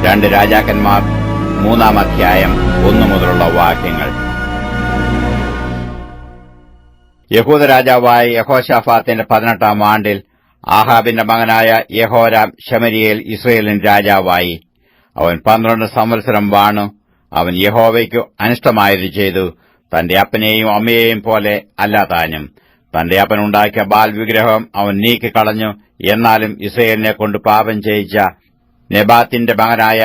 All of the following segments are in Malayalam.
2 രാജാക്കന്മാർ 3-ാം അധ്യായം 1 മുതലുള്ള വാക്യങ്ങൾ. യഹൂദ രാജാവായ യഹോശാഫാത്തിന്റെ 18-ാം ആണ്ടിൽ ആഹാബിന്റെ മകനായ യെഹോരാം ശമര്യയിൽ ഇസ്രയേലിന് രാജാവായി. അവൻ 12 സംവത്സരം വാണു. അവൻ യഹോവയ്ക്കു അനിഷ്ടമായത് ചെയ്തു. തന്റെ അപ്പനെയും അമ്മയെയും പോലെ അല്ലാതാനും. തന്റെ അപ്പൻ ഉണ്ടാക്കിയ ബാൽ വിഗ്രഹം അവൻ നീക്കിക്കളഞ്ഞു. എന്നാലും ഇസ്രയേലിനെ കൊണ്ട് പാപം ചെയ്യിച്ച നെബാത്തിന്റെ മകനായ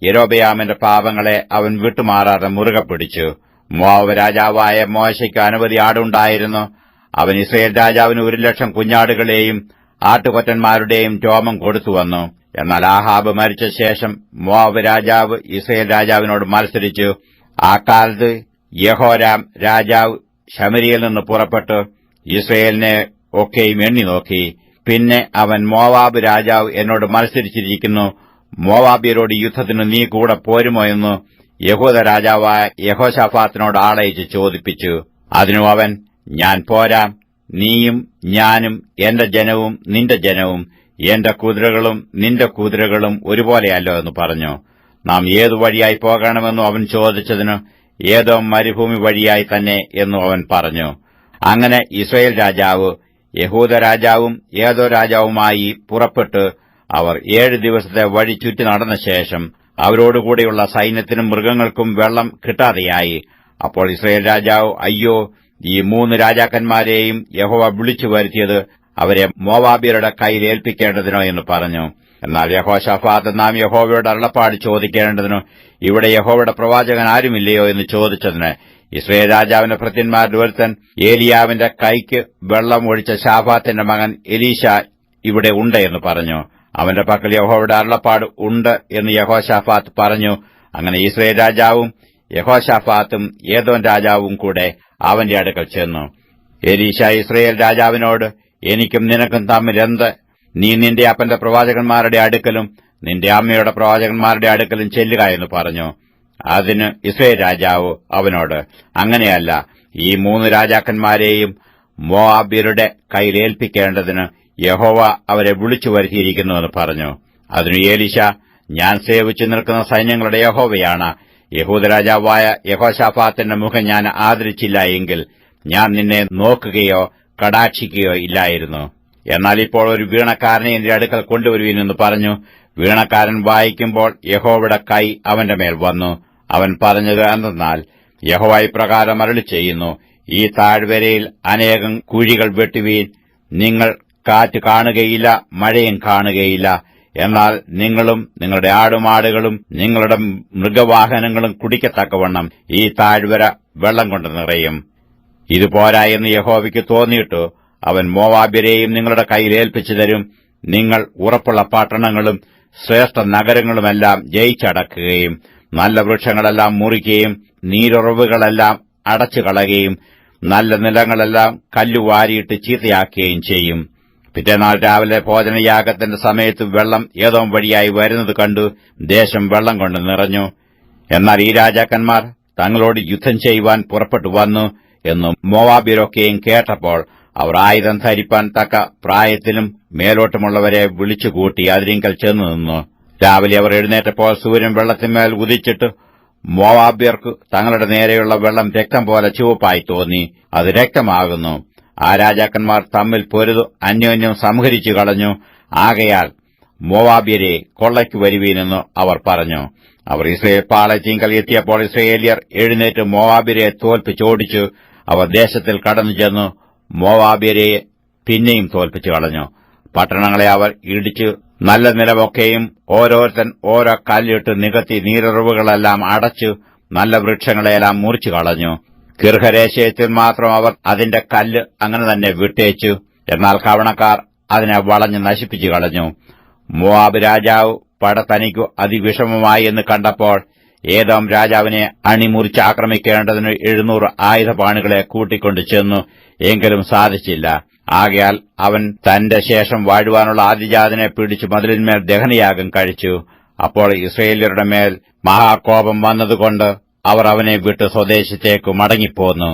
യൊരോബെയാമിന്റെ പാപങ്ങളെ അവൻ വിട്ടുമാറാതെ മുറുകെ പിടിച്ചു. മോവാബ് രാജാവായ മോശയ്ക്ക് അനവധി ആടുണ്ടായിരുന്നു. അവൻ ഇസ്രയേൽ രാജാവിന് 1,00,000 കുഞ്ഞാടുകളെയും ആട്ടുകൊറ്റന്മാരുടെയും രോമം കൊടുത്തുവന്നു. എന്നാൽ ആഹാബ് മരിച്ച ശേഷം മോവാബ് രാജാവ് ഇസ്രയേൽ രാജാവിനോട് മത്സരിച്ചു. ആ കാലത്ത് യെഹോരാം രാജാവ് ശമര്യയിൽ നിന്ന് പുറപ്പെട്ടു ഇസ്രയേലിനെ ഒക്കെയും എണ്ണി നോക്കി. പിന്നെ അവൻ, മോവാബ് രാജാവ് എന്നോട് മത്സരിച്ചിരിക്കുന്നു, മോവാബ്യരോട് യുദ്ധത്തിന് നീ കൂടെ പോരുമോ എന്ന് യഹൂദ രാജാവായ യഹോശാഫാത്തിനോട് ആളയച്ച് ചോദിപ്പിച്ചു. അതിനു അവൻ, ഞാൻ പോരാം. നീയും ഞാനും എന്റെ ജനവും നിന്റെ ജനവും എന്റെ കുതിരകളും നിന്റെ കുതിരകളും ഒരുപോലെയല്ലോ എന്ന് പറഞ്ഞു. നാം ഏതു വഴിയായി പോകണമെന്നു അവൻ ചോദിച്ചതിന്, ഏതോ മരുഭൂമി വഴിയായി തന്നെ എന്നു അവൻ പറഞ്ഞു. അങ്ങനെ ഇസ്രയേൽ രാജാവ് യഹൂദ രാജാവും ഏതോ രാജാവുമായി പുറപ്പെട്ട് അവർ 7 ദിവസത്തെ വഴി ചുറ്റി നടന്ന ശേഷം അവരോടുകൂടെയുള്ള സൈന്യത്തിനും മൃഗങ്ങൾക്കും വെള്ളം കിട്ടാതെയായി. അപ്പോൾ ഇസ്രയേൽ രാജാവ്, അയ്യോ, ഈ 3 രാജാക്കന്മാരെയും യഹോവ വിളിച്ചു വരുത്തിയത് അവരെ മോവാബ്യരുടെ കയ്യിൽ ഏൽപ്പിക്കേണ്ടതിനോ എന്ന് പറഞ്ഞു. എന്നാൽ യഹോശാഫാത്ത്, നാം യഹോവയുടെ അരുളപ്പാട് ചോദിക്കേണ്ടതിനോ ഇവിടെ യഹോവയുടെ പ്രവാചകൻ ആരുമില്ലയോ എന്ന് ചോദിച്ചതിന്, ഇസ്രയേൽ രാജാവിന്റെ ഭൃത്യന്മാരിൽ ഒരുത്തൻ, ഏലിയാവിന്റെ കൈക്ക് വെള്ളം ഒഴിച്ച ശാഫാത്തിന്റെ മകൻ എലീശ ഇവിടെ ഉണ്ട് എന്ന് പറഞ്ഞു. അവന്റെ പക്കൽ യഹോവയുടെ അരുളപ്പാട് ഉണ്ട് എന്ന് യഹോശാഫാത്ത് പറഞ്ഞു. അങ്ങനെ ഇസ്രയേൽ രാജാവും യഹോശാഫാത്തും ഏദോം രാജാവും കൂടെ അവന്റെ അടുക്കൽ ചെന്നു. എലീശ ഇസ്രയേൽ രാജാവിനോട്, എനിക്കും നിനക്കും തമ്മിൽ എന്ത്? നീ നിന്റെ അപ്പന്റെ പ്രവാചകന്മാരുടെ അടുക്കലും നിന്റെ അമ്മയുടെ പ്രവാചകന്മാരുടെ അടുക്കലും ചെല്ലുക എന്ന് പറഞ്ഞു. അതിന് ഇസ്രയേൽ രാജാവ് അവനോട്, അങ്ങനെയല്ല, ഈ 3 രാജാക്കന്മാരെയും മോവാബ്യരുടെ കയ്യിൽ ഏൽപ്പിക്കേണ്ടതിന് യഹോവ അവരെ വിളിച്ചു വരുത്തിയിരിക്കുന്നുവെന്ന് പറഞ്ഞു. അതിന് എലീശ, ഞാൻ സേവിച്ചു നിൽക്കുന്ന സൈന്യങ്ങളുടെ യഹോവയാണ്. യഹൂദ രാജാവായ യഹോശാഫാത്തിന്റെ മുഖം ഞാൻ ആദരിച്ചില്ല എങ്കിൽ ഞാൻ നിന്നെ നോക്കുകയോ കടാക്ഷിക്കുകയോ ഇല്ലായിരുന്നു. എന്നാൽ ഇപ്പോൾ ഒരു വീണക്കാരനെ എന്റെ അടുക്കൽ കൊണ്ടുവരുവീനെന്ന് പറഞ്ഞു. വീണക്കാരൻ വായിക്കുമ്പോൾ യഹോവയുടെ കൈ അവന്റെ മേൽ വന്നു. അവൻ പറഞ്ഞത് എന്തെന്നാൽ, യഹോവ ഇപ്രകാരം അരുളി ചെയ്യുന്നു, ഈ താഴ്വരയിൽ അനേകം കുഴികൾ വെട്ടുവീൻ. നിങ്ങൾ കാറ്റ് കാണുകയില്ല, മഴയും കാണുകയില്ല. എന്നാൽ നിങ്ങളും നിങ്ങളുടെ ആടുമാടുകളും നിങ്ങളുടെ മൃഗവാഹനങ്ങളും കുടിക്കത്തക്കവണ്ണം ഈ താഴ്വര വെള്ളം കൊണ്ട് നിറയും. ഇതുപോരാ എന്ന് യഹോവയ്ക്ക് തോന്നിയിട്ടു അവൻ മോവാബ്യരെയും നിങ്ങളുടെ കയ്യിൽ ഏൽപ്പിച്ചു തരും. നിങ്ങൾ ഉറപ്പുള്ള പട്ടണങ്ങളും ശ്രേഷ്ഠ നഗരങ്ങളുമെല്ലാം ജയിച്ചടക്കുകയും നല്ല വൃക്ഷങ്ങളെല്ലാം മുറിക്കുകയും നീരുറവുകളെല്ലാം അടച്ചുകളയുകയും നല്ല നിലങ്ങളെല്ലാം കല്ലുവാരിയിട്ട് ചീത്തയാക്കുകയും ചെയ്യും. പിറ്റേനാൾ രാവിലെ ഭോജനയാഗത്തിന്റെ സമയത്ത് വെള്ളം ഏദോം വഴിയായി വരുന്നത് കണ്ടു ദേശം വെള്ളം കൊണ്ട് നിറഞ്ഞു. എന്നാൽ ഈ രാജാക്കന്മാർ തങ്ങളോട് യുദ്ധം ചെയ്യുവാൻ പുറപ്പെട്ടു വന്നു എന്ന് മോവാബ്യരൊക്കെയും കേട്ടപ്പോൾ അവർ ആയുധം ധരിപ്പാൻ തക്ക പ്രായത്തിലും മേലോട്ടുമുള്ളവരെ വിളിച്ചുകൂട്ടി അതിരിങ്കൽ ചെന്നു നിന്നു. രാവിലെ അവർ എഴുന്നേറ്റപ്പോൾ സൂര്യൻ വെള്ളത്തിന്മേൽ ഉദിച്ചിട്ട് മോവാബ്യർക്ക് തങ്ങളുടെ നേരെയുള്ള വെള്ളം രക്തം പോലെ ചുവപ്പായി തോന്നി. അത് രക്തമാകുന്നു. ആ രാജാക്കന്മാർ തമ്മിൽ പൊരുതു അന്യോന്യം സംഹരിച്ചു കളഞ്ഞു. ആകയാൽ മോവാബ്യരെ കൊള്ളയ്ക്ക് വരുവീനെന്ന് അവർ പറഞ്ഞു. അവർ ഇസ്രയേൽ പാളയത്തിങ്കൽ എത്തിയപ്പോൾ ഇസ്രയേല്യർ എഴുന്നേറ്റ് മോവാബ്യരെ തോൽപ്പിച്ചോടിച്ചു. അവർ ദേശത്തിൽ കടന്നു ചെന്നു മോവാബ്യരെ പിന്നെയും തോൽപ്പിച്ചു കളഞ്ഞു. പട്ടണങ്ങളെ അവർ ഇടിച്ചു നല്ല നിലമൊക്കെയും ഓരോരുത്തൻ ഓരോ കല്ലിട്ട് നികത്തി നീരുറവുകളെല്ലാം അടച്ചു നല്ല വൃക്ഷങ്ങളെല്ലാം മുറിച്ചു കളഞ്ഞു. കിർഹരേശയത്തിൽ മാത്രം അവർ അതിന്റെ കല്ല് അങ്ങനെ തന്നെ വിട്ടേച്ചു. എന്നാൽ കവണക്കാർ അതിനെ വളഞ്ഞ് നശിപ്പിച്ചു കളഞ്ഞു. മോവാബ് രാജാവ് പട തനിക്കു അതിവിഷമമായി എന്ന് കണ്ടപ്പോൾ ഏദോം രാജാവിനെ അണിമുറിച്ച് ആക്രമിക്കേണ്ടതിന് 700 ആയുധപാണികളെ കൂട്ടിക്കൊണ്ടു ചെന്നു. എങ്കിലും സാധിച്ചില്ല. ആകയാൽ അവൻ തന്റെ ശേഷം വാഴുവാനുള്ള ആദിജാതനെ പിടിച്ചു മതിലിന്മേൽ ദഹനയാഗം കഴിച്ചു. അപ്പോൾ ഇസ്രയേല്യരുടെ മേൽ മഹാകോപം വന്നതുകൊണ്ട് അവർ അവനെ വിട്ട് സ്വദേശത്തേക്ക് മടങ്ങിപ്പോന്നു.